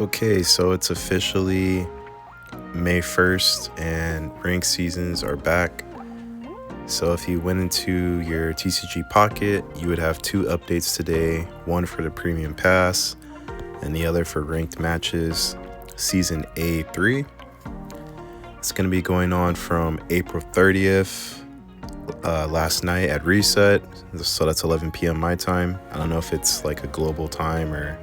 Okay, so it's officially May 1st and rank seasons are back. So if you went into your TCG Pocket, you would have two updates today, one for the Premium Pass and the other for ranked matches, Season A3. It's going to be going on from April 30th, last night at reset, so that's 11 p.m. my time. I don't know if it's like a global time or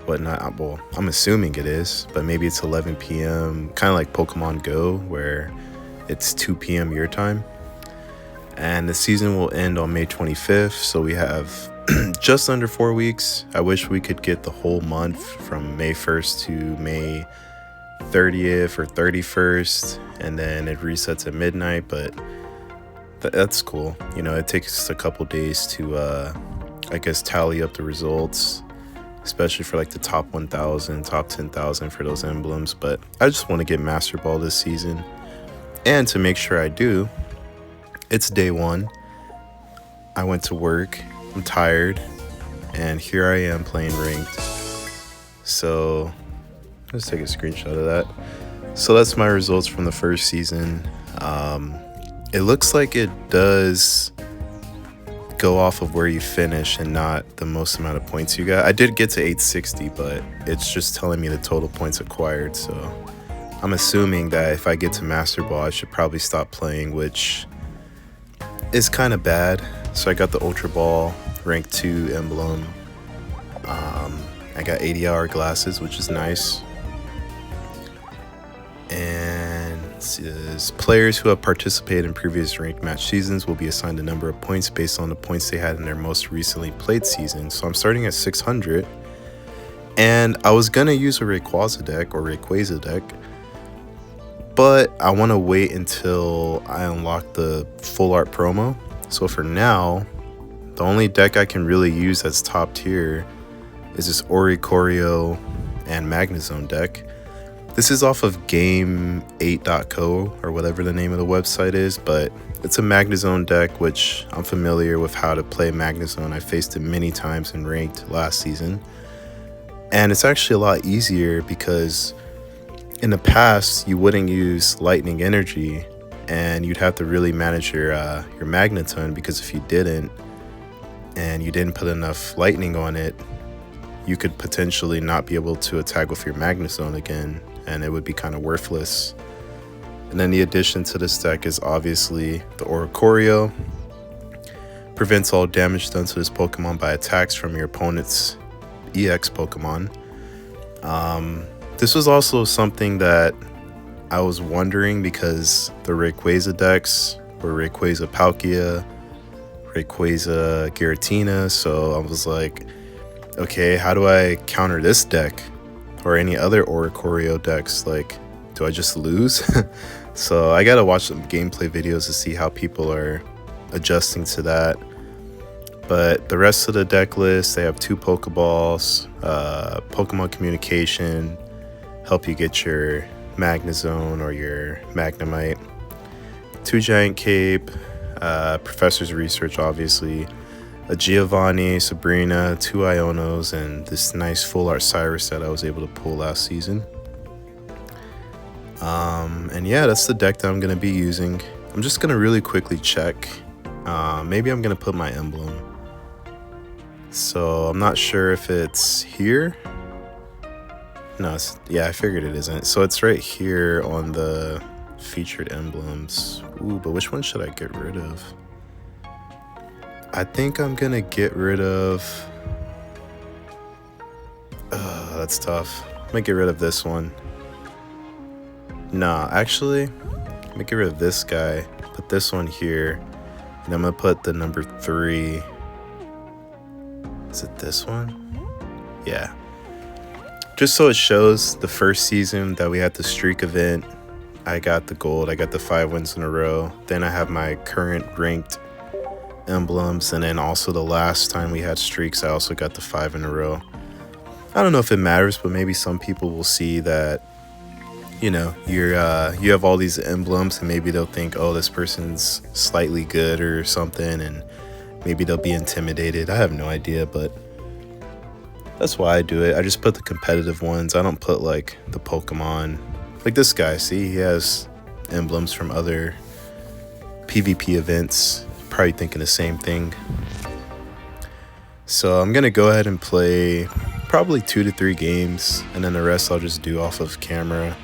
whatnot. Well, I'm assuming it is, but maybe it's 11 p.m. kind of like Pokemon Go, where it's 2 p.m. your time. And the season will end on May 25th, so we have just under 4 weeks. I wish we could get the whole month from May 1st to May 30th or 31st, and then it resets at midnight, but that's cool. You know, it takes a couple days to, I guess, tally up the results, especially for like the top 1,000, top 10,000 for those emblems. But I just want to get Master Ball this season. And to make sure I do, it's day one. I went to work, I'm tired, and here I am playing ranked. So let's take a screenshot of that. So that's my results from the first season. It looks like it does go off of where you finish and not the most amount of points you got. I did get to 860, but it's just telling me the total points acquired. So I'm assuming that if I get to Master Ball, I should probably stop playing, which is kind of bad. So I got the Ultra Ball rank 2 emblem. I got 80-hour glasses, which is nice. And it says players who have participated in previous ranked match seasons will be assigned a number of points based on the points they had in their most recently played season. So I'm starting at 600, and I was gonna use a Rayquaza deck, but I want to wait until I unlock the full art promo. So for now, the only deck I can really use that's top tier is this Oricorio and Magnezone deck. This is off of game8.co or whatever the name of the website is, but it's a Magnezone deck, which I'm familiar with how to play Magnezone. I faced it many times in ranked last season. And it's actually a lot easier because in the past, you wouldn't use lightning energy and you'd have to really manage your Magnetone, because if you didn't and you didn't put enough lightning on it, you could potentially not be able to attack with your Magnezone again, and it would be kind of worthless. And then the addition to this deck is obviously the Oricorio. Prevents all damage done to this Pokemon by attacks from your opponent's EX Pokemon. This was also something that I was wondering, because the Rayquaza decks were Rayquaza Palkia, Rayquaza Giratina, so I was like, okay, how do I counter this deck or any other Oricorio decks? Like, do I just lose? So I gotta watch some gameplay videos to see how people are adjusting to that. But the rest of the deck list, they have 2 Pokeballs, Pokemon Communication, help you get your Magnezone or your Magnemite, 2 Giant Cape, Professor's Research, obviously, a Giovanni, Sabrina, 2 Ionos, and this nice full art Cyrus that I was able to pull last season. And yeah, that's the deck that I'm going to be using. I'm just going to really quickly check. Maybe I'm going to put my emblem. So I'm not sure if it's here. No, yeah, I figured it isn't. So it's right here on the featured emblems. Ooh, but which one should I get rid of? I think I'm gonna get rid of... that's tough. I'm gonna get rid of this one. Nah, actually, I'm gonna get rid of this guy. Put this one here. And I'm gonna put the number 3. Is it this one? Yeah. Just so it shows the first season that we had the streak event, I got the gold, I got the 5 wins in a row. Then I have my current ranked emblems, and then also the last time we had streaks, I also got the 5 in a row. I don't know if it matters, but maybe some people will see that, you know, you have all these emblems, and maybe they'll think, oh, this person's slightly good or something, and maybe they'll be intimidated. I have no idea, but That's why I do it. I just put the competitive ones. I don't put like the Pokemon. Like this guy, see, he has emblems from other PvP events. Probably thinking the same thing. So I'm gonna go ahead and play probably 2 to 3 games, and then the rest I'll just do off of camera.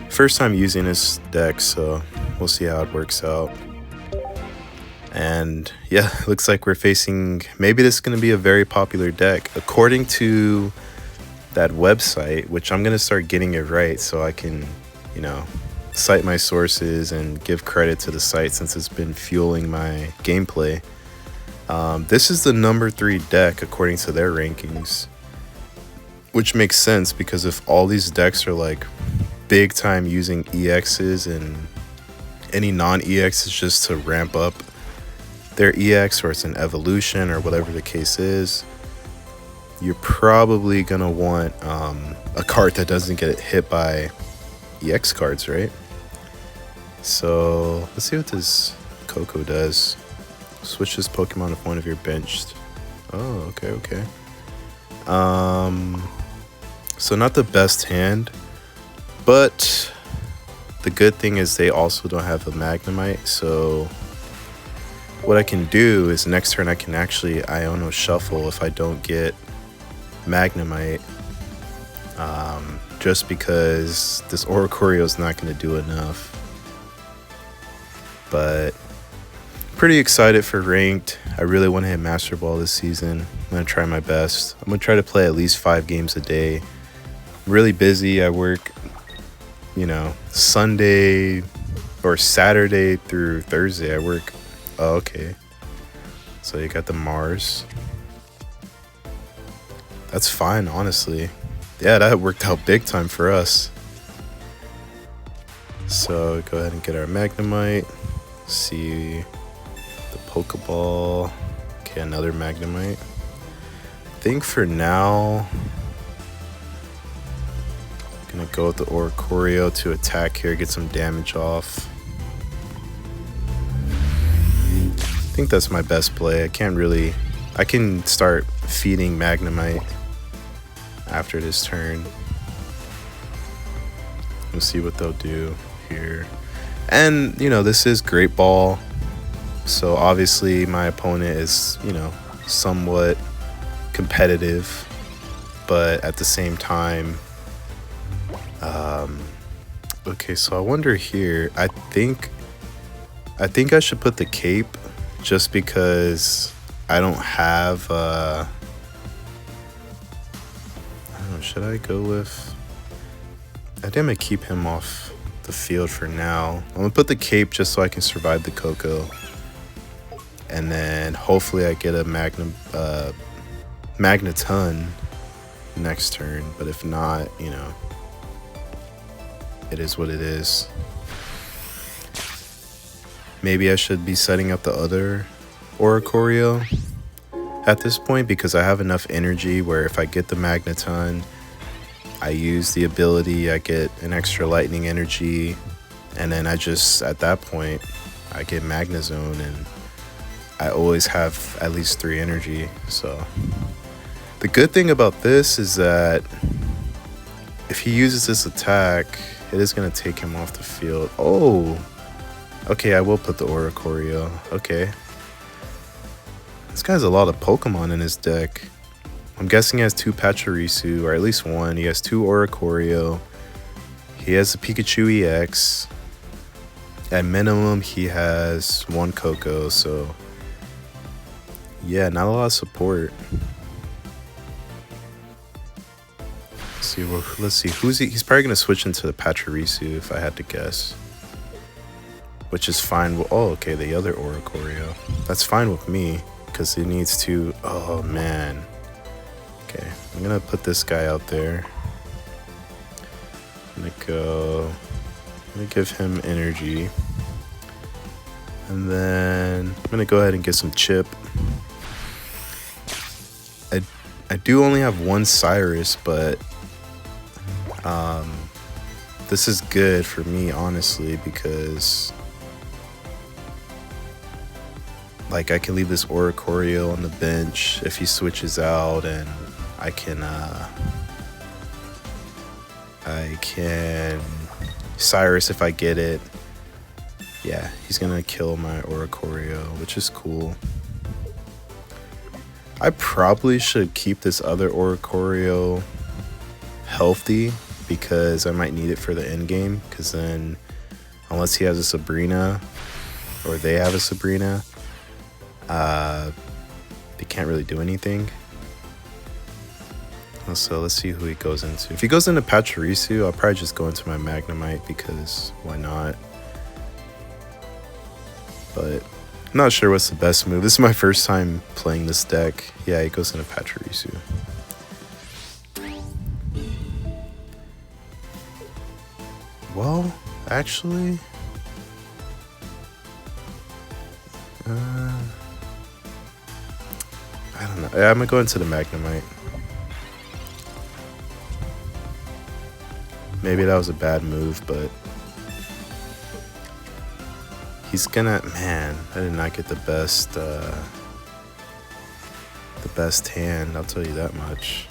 First time using this deck, so we'll see how it works out. And yeah, looks like we're facing, maybe this is going to be a very popular deck. According to that website, which I'm going to start getting it right so I can, you know, cite my sources and give credit to the site since it's been fueling my gameplay. This is the number 3 deck according to their rankings, which makes sense because if all these decks are like big time using EXs and any non-EXs just to ramp up their EX, or it's an evolution or whatever the case is, you're probably gonna want a card that doesn't get hit by EX cards, right? So let's see what this Coco does. Switch this Pokemon if one of your benched. Oh, okay. So not the best hand, but the good thing is they also don't have a Magnemite, so what I can do is next turn I can actually Iono Shuffle if I don't get Magnemite, just because this Oricorio is not going to do enough. But pretty excited for ranked. I really want to hit Master Ball this season. I'm going to try my best. I'm going to try to play at least 5 games a day. I'm really busy. I work, you know, Sunday or Saturday through Thursday. I work. Oh, okay. So you got the Mars. That's fine, honestly. Yeah, that worked out big time for us. So go ahead and get our Magnemite. See the Pokeball. Okay, another Magnemite. I think for now, I'm gonna go with the Oricorio to attack here, get some damage off. I think that's my best play. I can start feeding Magnemite after this turn. We'll see what they'll do here. And, you know, this is Great Ball. So obviously my opponent is, you know, somewhat competitive. But at the same time, okay, so I wonder here. I think I should put the cape just because I don't have, I don't know, should I go with, I think I'm gonna keep him off the field for now. I'm gonna put the cape just so I can survive the Coco. And then hopefully I get a Magnezone next turn, but if not, you know, it is what it is. Maybe I should be setting up the other Oricorio at this point because I have enough energy where if I get the Magnezone, I use the ability, I get an extra lightning energy, and then I just, at that point, I get Magnezone and I always have at least 3 energy. So the good thing about this is that if he uses this attack, it is going to take him off the field. Oh, okay, I will put the Oricorio. Okay. This guy has a lot of Pokemon in his deck. I'm guessing he has 2 Pachirisu, or at least 1. He has 2 Oricorio. He has a Pikachu EX. At minimum, he has 1 Coco, so yeah, not a lot of support. Let's see, who's he? He's probably going to switch into the Pachirisu if I had to guess. Which is fine. Oh, okay, the other Oricorio. That's fine with me, because it needs to... Oh, man. Okay, I'm going to put this guy out there. I'm going to give him energy. And then I'm going to go ahead and get some chip. I do only have 1 Cyrus, but... this is good for me, honestly, because... like, I can leave this Oricorio on the bench if he switches out, and I can Cyrus if I get it. Yeah, he's gonna kill my Oricorio, which is cool. I probably should keep this other Oricorio healthy because I might need it for the end game. Because then, unless he has a Sabrina or they have a Sabrina, they can't really do anything. So let's see who he goes into. If he goes into Pachirisu, I'll probably just go into my Magnemite because why not? But I'm not sure what's the best move. This is my first time playing this deck. Yeah, he goes into Pachirisu. Well, actually, I don't know. Yeah, I'm gonna go into the Magnemite. Maybe that was a bad move, but he's gonna, man, I did not get the best hand, I'll tell you that much.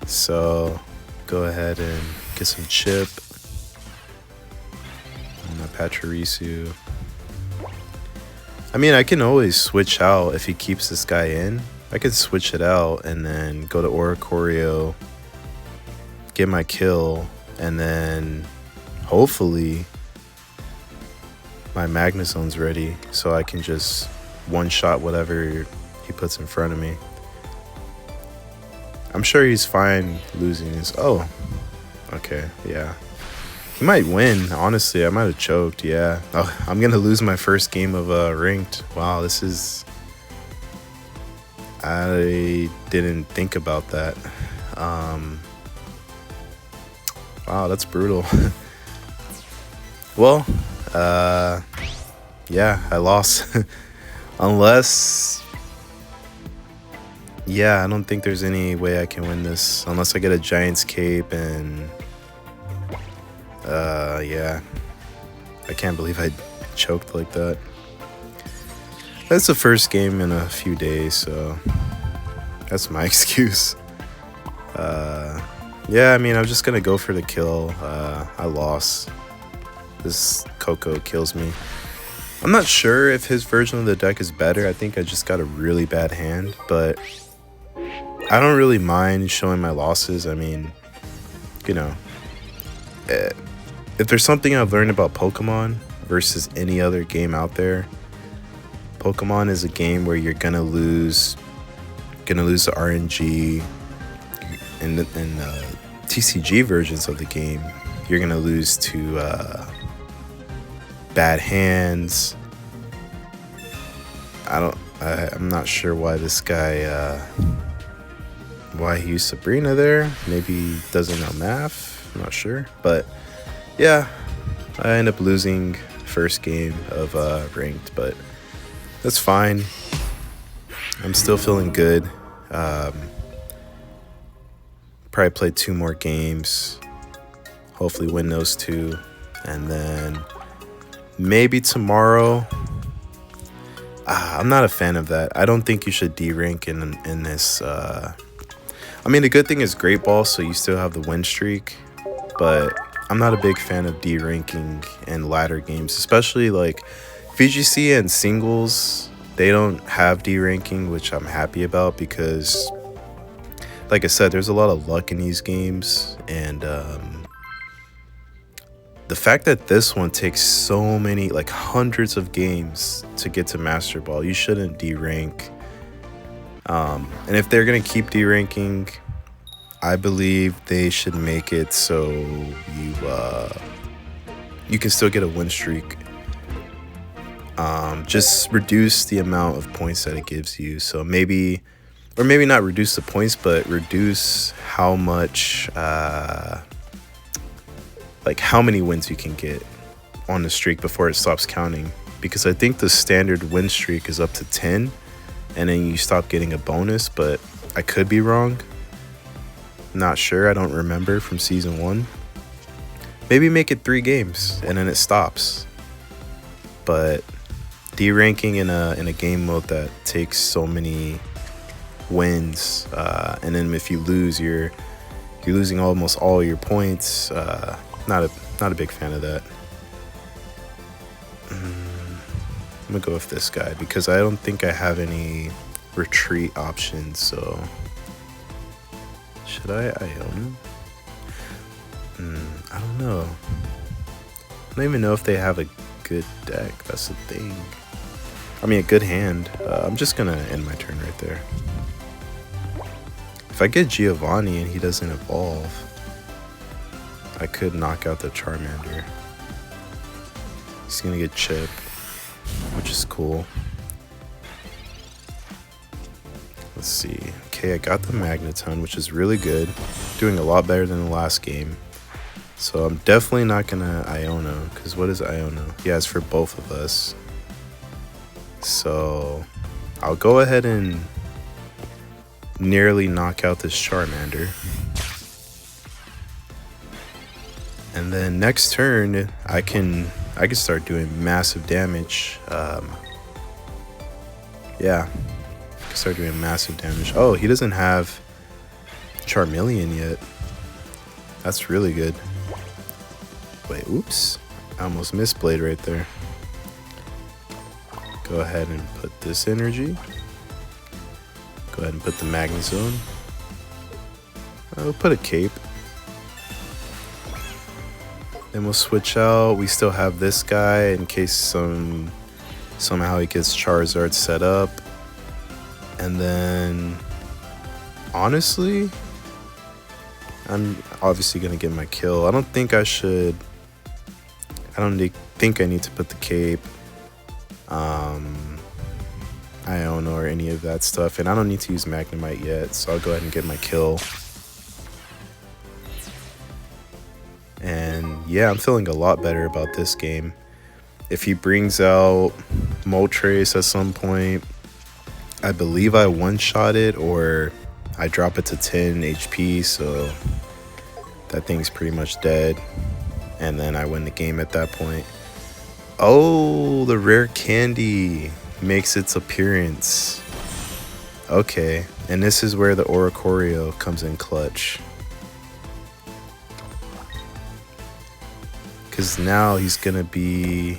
So go ahead and get some chip. And a Pachirisu. I mean, I can always switch out if he keeps this guy in. I could switch it out and then go to Oricorio, get my kill, and then hopefully my Magnezone's ready so I can just one-shot whatever he puts in front of me. I'm sure he's fine losing this. Oh, okay, yeah. He might win, honestly. I might have choked, yeah. Oh, I'm gonna lose my first game of ranked. Wow, this is... I didn't think about that. Wow, that's brutal. Well, yeah, I lost. Unless, yeah, I don't think there's any way I can win this unless I get a Giant's Cape and, yeah. I can't believe I choked like that. That's the first game in a few days, so that's my excuse. Yeah, I mean, I'm just gonna go for the kill. I lost. This Coco kills me. I'm not sure if his version of the deck is better. I think I just got a really bad hand, but I don't really mind showing my losses. I mean, you know, if there's something I've learned about Pokemon versus any other game out there, Pokemon is a game where you're gonna lose the RNG. In TCG versions of the game, you're gonna lose to bad hands. I'm not sure why this guy why he used Sabrina there. Maybe he doesn't know math, I'm not sure, but yeah, I end up losing first game of ranked, but that's fine. I'm still feeling good. Probably play 2 more games, hopefully win those 2, and then maybe tomorrow. I'm not a fan of that. I don't think you should D-rank in this. I mean, the good thing is Great Ball, so you still have the win streak, but I'm not a big fan of D-ranking in ladder games, especially like VGC and singles. They don't have D-ranking, which I'm happy about because, like I said, there's a lot of luck in these games, and the fact that this one takes so many, like hundreds of games to get to Master Ball, you shouldn't D-rank. And if they're gonna keep D-ranking, I believe they should make it so you can still get a win streak. Just reduce the amount of points that it gives you. So maybe, or maybe not reduce the points, but reduce how much, like how many wins you can get on the streak before it stops counting. Because I think the standard win streak is up to 10, and then you stop getting a bonus, but I could be wrong. Not sure, I don't remember from season 1. Maybe make it 3 games and then it stops. But D-ranking in a game mode that takes so many wins, and then if you lose, you're losing almost all your points. Not a big fan of that. I'm gonna go with this guy because I don't think I have any retreat options. So should I Iona? I don't know. I don't even know if they have a good deck. That's the thing. I mean, a good hand. I'm just gonna end my turn right there. If I get Giovanni and he doesn't evolve, I could knock out the Charmander. He's gonna get Chip, which is cool. Let's see. Okay, I got the Magnezone, which is really good. Doing a lot better than the last game. So I'm definitely not gonna Iona, because what is Iona? Yeah, it's for both of us. So I'll go ahead and nearly knock out this Charmander. And then next turn, I can start doing massive damage. Yeah, I can start doing massive damage. Oh, he doesn't have Charmeleon yet. That's really good. Wait, oops. I almost misplayed right there. Go ahead and put this energy. Go ahead and put the Magnezone. We'll put a cape. Then we'll switch out. We still have this guy in case somehow he gets Charizard set up. And then, honestly, I'm obviously going to get my kill. I don't think I should. I don't think I need to put the cape, Iona or any of that stuff. And I don't need to use Magnemite yet, so I'll go ahead and get my kill. And yeah, I'm feeling a lot better about this game. If he brings out Moltres at some point, I believe I one-shot it or I drop it to 10 HP, so that thing's pretty much dead. And then I win the game at that point. Oh, the rare candy makes its appearance. Okay, and this is where the Oricorio comes in clutch. Because now he's gonna be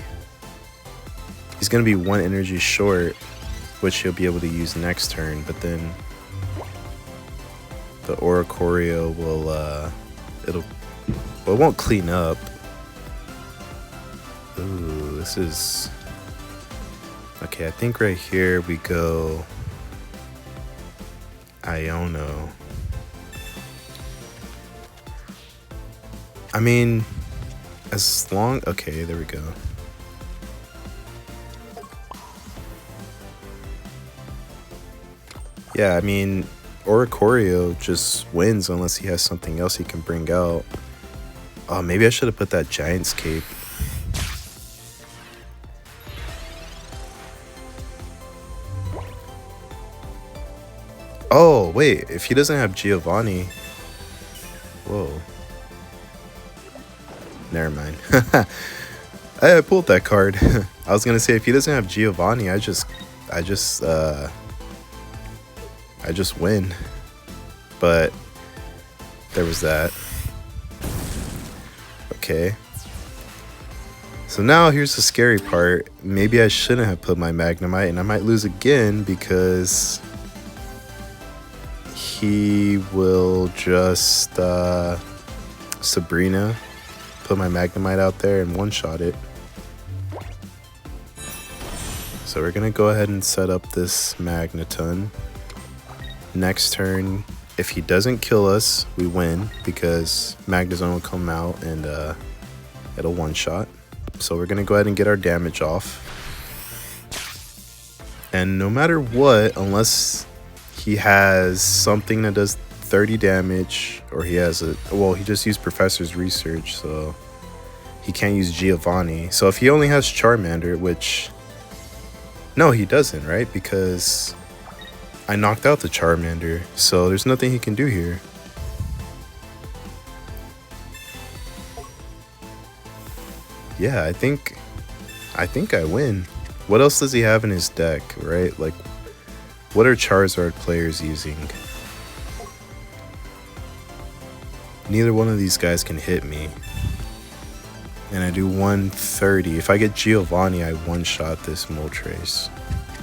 one energy short, which he'll be able to use next turn. But then the Oricorio will it won't clean up. Ooh, this is okay. I think right here we go Iono. I mean, as long, okay, there we go. Yeah, I mean, Oricorio just wins unless he has something else he can bring out. Oh, maybe I should have put that Giant's Cape. Oh, wait, if he doesn't have Giovanni. Whoa. Never mind. I pulled that card. I was gonna say if he doesn't have Giovanni, I just win. But there was that. Okay. So now here's the scary part. Maybe I shouldn't have put my Magnemite, and I might lose again because he will just Sabrina, put my Magnemite out there and one-shot it. So we're gonna go ahead and set up this Magneton. Next turn, if he doesn't kill us, we win because Magnezone will come out and it'll one-shot. So we're gonna go ahead and get our damage off. And no matter what, unless he has something that does 30 damage, or he has he just used Professor's Research, so he can't use Giovanni. So if he only has Charmander, which, no, he doesn't, right? Because I knocked out the Charmander, so there's nothing he can do here. Yeah, I think I win. What else does he have in his deck, right? Like, What are Charizard players using? Neither one of these guys can hit me. And I do 130. If I get Giovanni, I one-shot this Moltres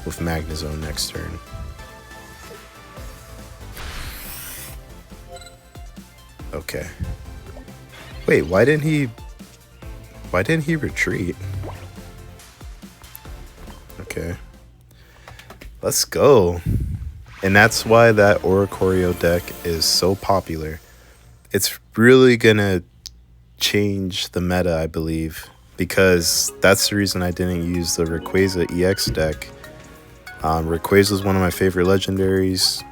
with Magnezone next turn. Okay. Wait, why didn't he retreat? Okay. Let's go. And that's why that Oricorio deck is so popular. It's really gonna change the meta, I believe, because that's the reason I didn't use the Rayquaza EX deck. Rayquaza is one of my favorite legendaries.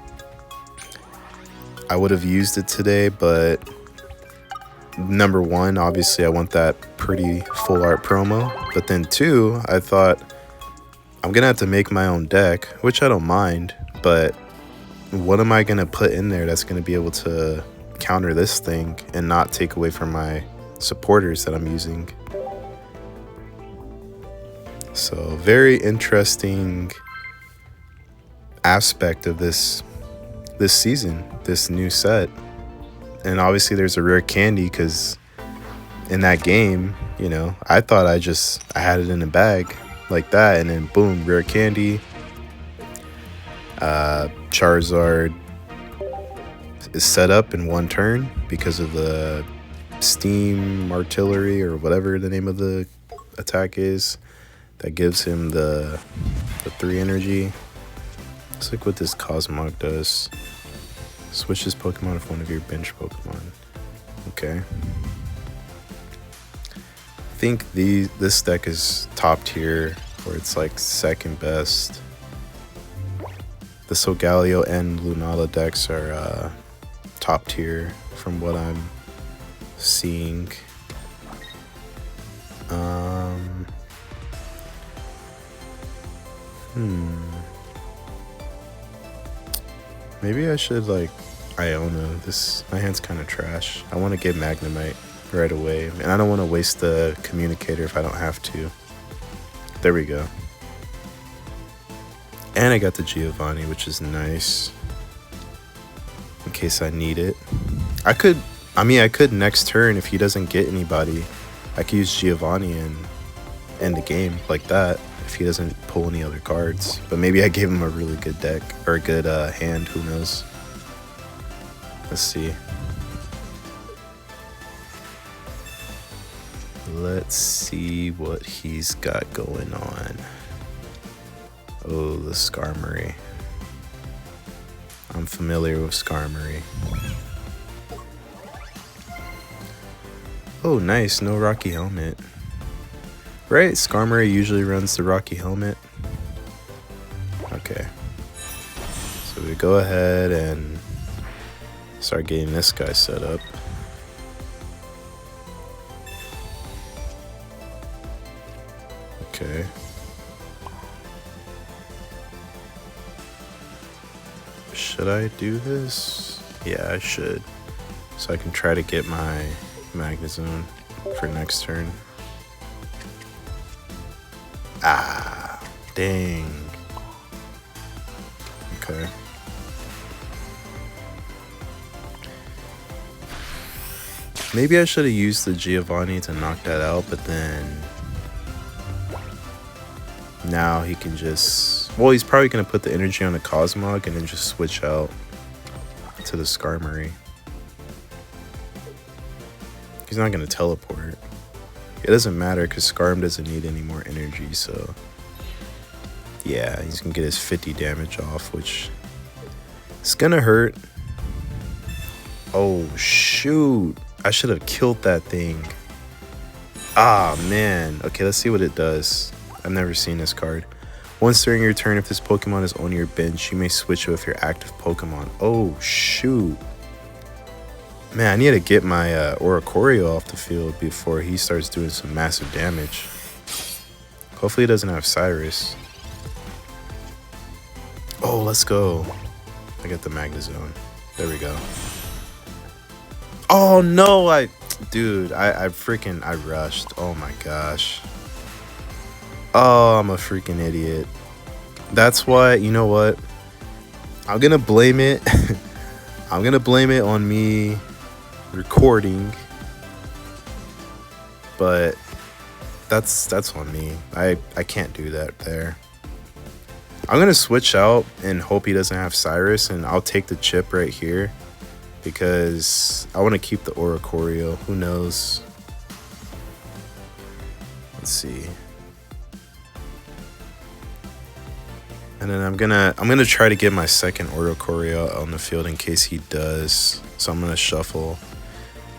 I would have used it today, but number one, obviously I want that pretty full art promo, but then two, I thought I'm gonna have to make my own deck, which I don't mind, but what am I gonna put in there that's gonna be able to counter this thing and not take away from my supporters that I'm using? So very interesting aspect of this season, this new set. And obviously there's a rare candy, because in that game, you know, I thought I had it in a bag like that, and then boom, rare candy. Charizard is set up in one turn because of the steam artillery, or whatever the name of the attack is, that gives him the 3 energy. Let's look what this Cosmog does. Switches Pokemon with one of your bench Pokemon. Okay. I think this deck is top tier, or it's like second best. The Solgaleo and Lunala decks are top tier from what I'm seeing. Maybe I should like Iona. My hand's kind of trash. I want to get Magnemite right away, and I don't want to waste the communicator if I don't have to. There we go. And I got the Giovanni, which is nice, in case I need it. I could next turn, if he doesn't get anybody, I could use Giovanni and end the game like that if he doesn't pull any other cards. But maybe I gave him a really good deck, or a good hand, who knows. Let's see. Let's see what he's got going on. Oh, the Skarmory. I'm familiar with Skarmory. Oh, nice. No Rocky Helmet. Right? Skarmory usually runs the Rocky Helmet. Okay. So we go ahead and start getting this guy set up. Okay. Should I do this? Yeah, I should. So I can try to get my Magnezone for next turn. Ah, dang. Okay. Maybe I should have used the Giovanni to knock that out, but then now he can just... Well, he's probably going to put the energy on the Cosmog and then just switch out to the Skarmory. He's not going to teleport. It doesn't matter because Skarm doesn't need any more energy, so... Yeah, he's going to get his 50 damage off, which is going to hurt. Oh, shoot. I should have killed that thing. Ah, man. Okay, let's see what it does. I've never seen this card. Once during your turn, if this Pokemon is on your bench, you may switch it with your active Pokemon. Oh, shoot. Man, I need to get my Oricorio off the field before he starts doing some massive damage. Hopefully he doesn't have Cyrus. Oh, let's go. I got the Magnezone. There we go. Oh, no. I rushed. Oh, my gosh. Oh, I'm a freaking idiot. That's why, you know what? I'm gonna blame it. I'm gonna blame it on me recording, but that's on me. I can't do that there. I'm gonna switch out and hope he doesn't have Cyrus, and I'll take the chip right here because I want to keep the Oricorio. Who knows? Let's see. And then I'm gonna try to get my second Oricorio on the field in case he does. So I'm gonna shuffle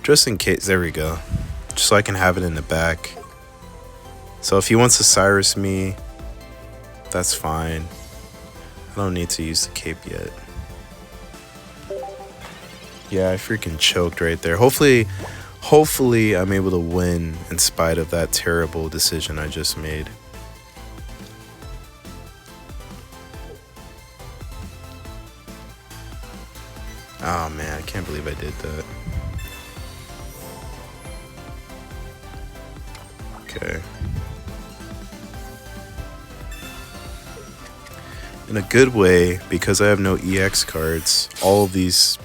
just in case. There we go. Just so I can have it in the back. So if he wants to Cyrus me, that's fine. I don't need to use the cape yet. Yeah, I freaking choked right there. Hopefully I'm able to win in spite of that terrible decision I just made. Oh man, I can't believe I did that. Okay. In a good way, because I have no EX cards, all of these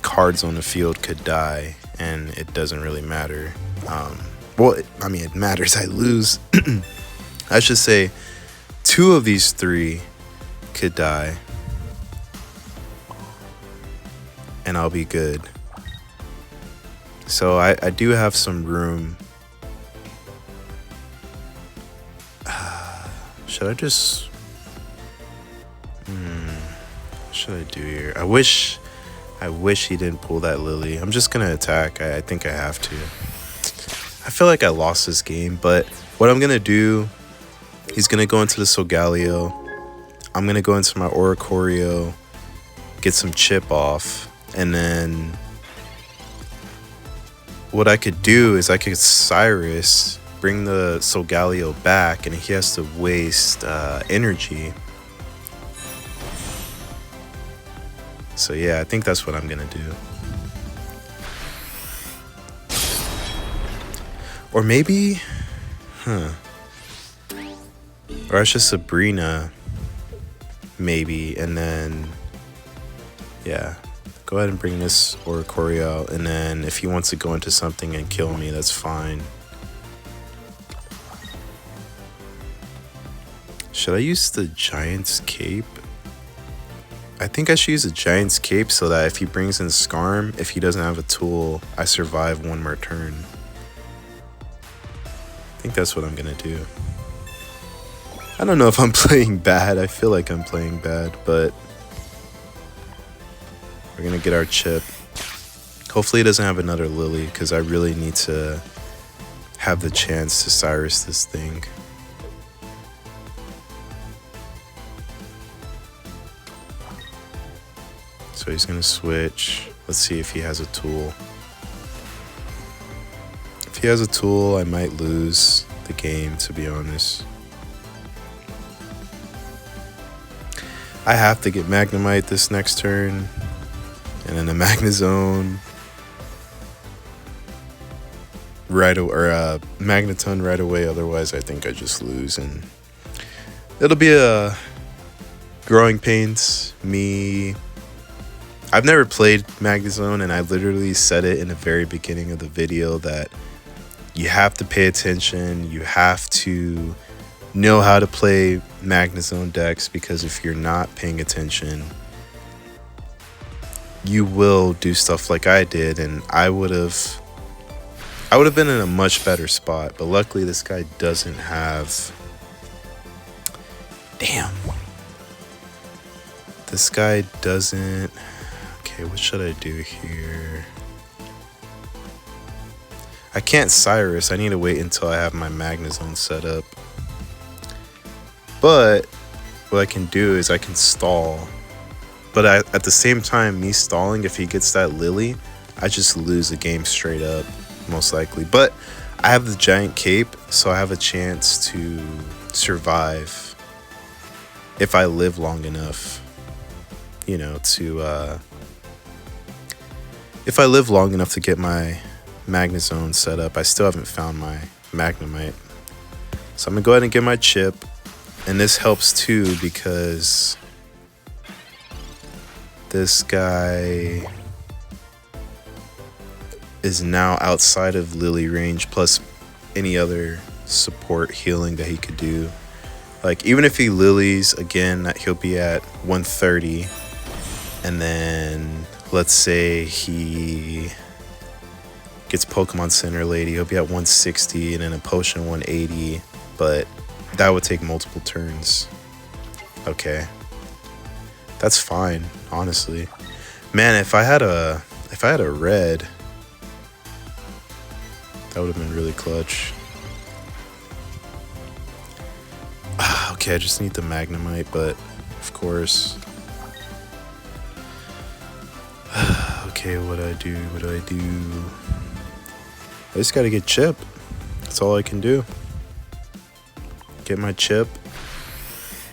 cards on the field could die, and it doesn't really matter. Well, I mean, it matters. I lose. I should say 2 of these 3 could die, and I'll be good. So I do have some room. Should I just... what should I do here? I wish he didn't pull that Lily. I'm just gonna attack. I think I have to. I feel like I lost this game, but what I'm gonna do, he's gonna go into the Solgaleo. I'm gonna go into my Oricorio, get some chip off, and then what I could do is I could Cyrus, bring the Solgaleo back, and he has to waste energy. So yeah, I think that's what I'm gonna do. Or maybe, or I should Sabrina, maybe, and then, yeah, go ahead and bring this Oricorio out, and then if he wants to go into something and kill me, that's fine. Should I use the Giant's Cape? I think I should use a Giant's Cape so that if he brings in Scarm, if he doesn't have a tool, I survive 1 more turn. I think that's what I'm gonna do. I don't know if I'm playing bad. I feel like I'm playing bad, but we're gonna get our chip. Hopefully he doesn't have another Lily, because I really need to have the chance to Cyrus this thing. So he's gonna switch. Let's see if he has a tool. If he has a tool, I might lose the game, to be honest. I have to get Magnemite this next turn, and then the Magnezone right away, or Magnetone right away. Otherwise, I think I just lose, and it'll be a growing pains. I've never played Magnezone, and I literally said it in the very beginning of the video that you have to pay attention. You have to know how to play Magnezone decks, because if you're not paying attention, you will do stuff like I did, and I would have been in a much better spot. But luckily, this guy doesn't have... Damn. This guy doesn't... Okay, what should I do here? I can't Cyrus. I need to wait until I have my Magnezone set up. But what I can do is I can stall. But at the same time, me stalling, if he gets that Lily, I just lose the game straight up, most likely. But I have the Giant Cape, so I have a chance to survive if I live long enough, you know, to... if I live long enough to get my Magnezone set up. I still haven't found my Magnemite. So I'm going to go ahead and get my chip. And this helps too because this guy is now outside of Lily range, plus any other support healing that he could do. Like, even if he Lilies again, he'll be at 130. And then let's say he gets Pokemon Center Lady, he'll be at 160, and then a potion 180. But that would take multiple turns. Okay, that's fine, honestly. Man, if I had a red, that would have been really clutch. Okay, I just need the Magnemite, but of course. Okay, what do I do? I just gotta get Chip. That's all I can do. Get my Chip.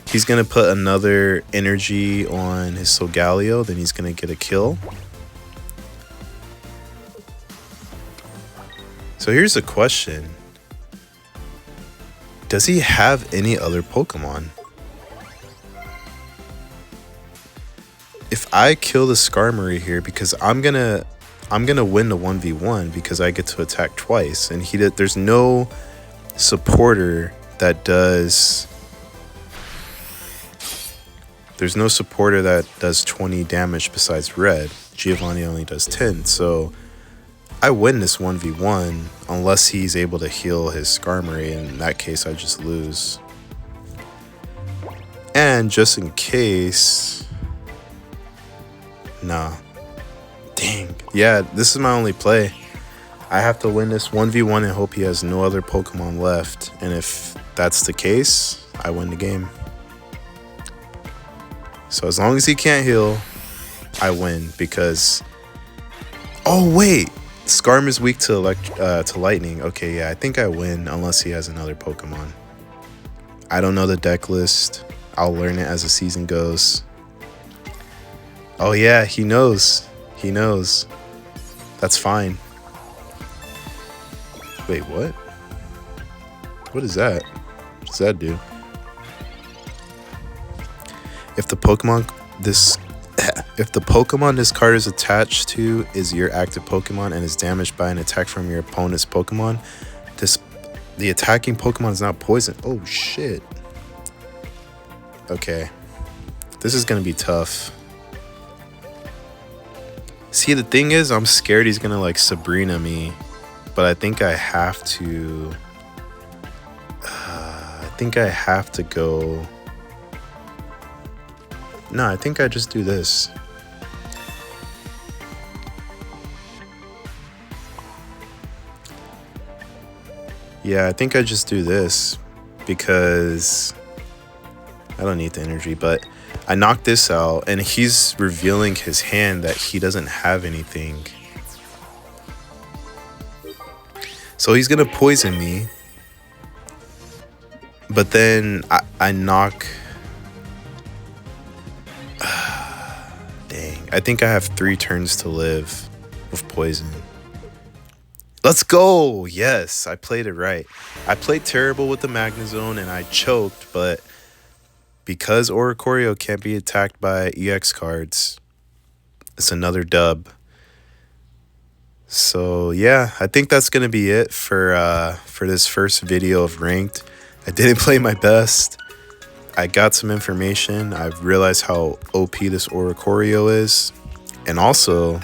He's gonna put another energy on his Solgaleo, then he's gonna get a kill. So here's the question. Does he have any other Pokemon? If I kill the Skarmory here, because I'm gonna win the 1v1 because I get to attack twice, and there's no supporter that does. There's no supporter that does 20 damage besides Red. Giovanni only does 10, so I win this 1v1 unless he's able to heal his Skarmory. In that case, I just lose. And just in case... Nah. Dang. Yeah, this is my only play. I have to win this 1v1 and hope he has no other Pokemon left. And if that's the case, I win the game. So as long as he can't heal, I win because... Oh, wait! Skarm is weak to lightning. Okay, yeah, I think I win unless he has another Pokemon. I don't know the deck list. I'll learn it as the season goes. Oh yeah, he knows. He knows. That's fine. Wait, what? What is that? What does that do? If the Pokemon this card is attached to is your active Pokemon and is damaged by an attack from your opponent's Pokemon, the attacking Pokemon is not poisoned. Oh shit. Okay. This is gonna be tough. See, the thing is, I'm scared he's gonna like Sabrina me, but I think I have to. Go. No, I think I just do this. Yeah, I think I just do this because I don't need the energy, but I knock this out and he's revealing his hand that he doesn't have anything. So he's gonna poison me, but then I knock. Dang, I think I have 3 turns to live with poison. Let's go! Yes, I played it right. I played terrible with the Magnezone and I choked, but because Oricorio can't be attacked by EX cards, it's another dub. So yeah, I think that's gonna be it for this first video of Ranked. I didn't play my best. I got some information. I've realized how OP this Oricorio is. And also,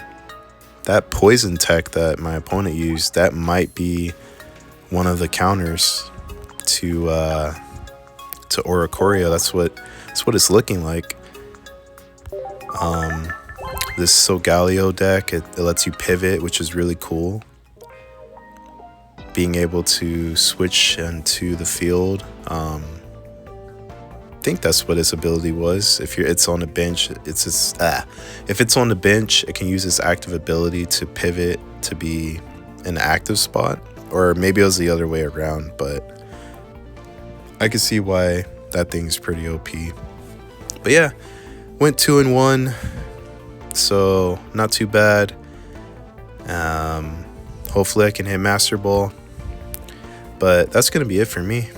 that poison tech that my opponent used, that might be one of the counters to Oricorio. That's what it's looking like. This Solgaleo deck, it lets you pivot, which is really cool. Being able to switch into the field. I think that's what its ability was. If it's on the bench, if it's on the bench, it can use its active ability to pivot to be an active spot, or maybe it was the other way around. But I can see why that thing's pretty OP. But yeah, went 2-1, so not too bad. Hopefully I can hit Master Ball. But that's gonna be it for me.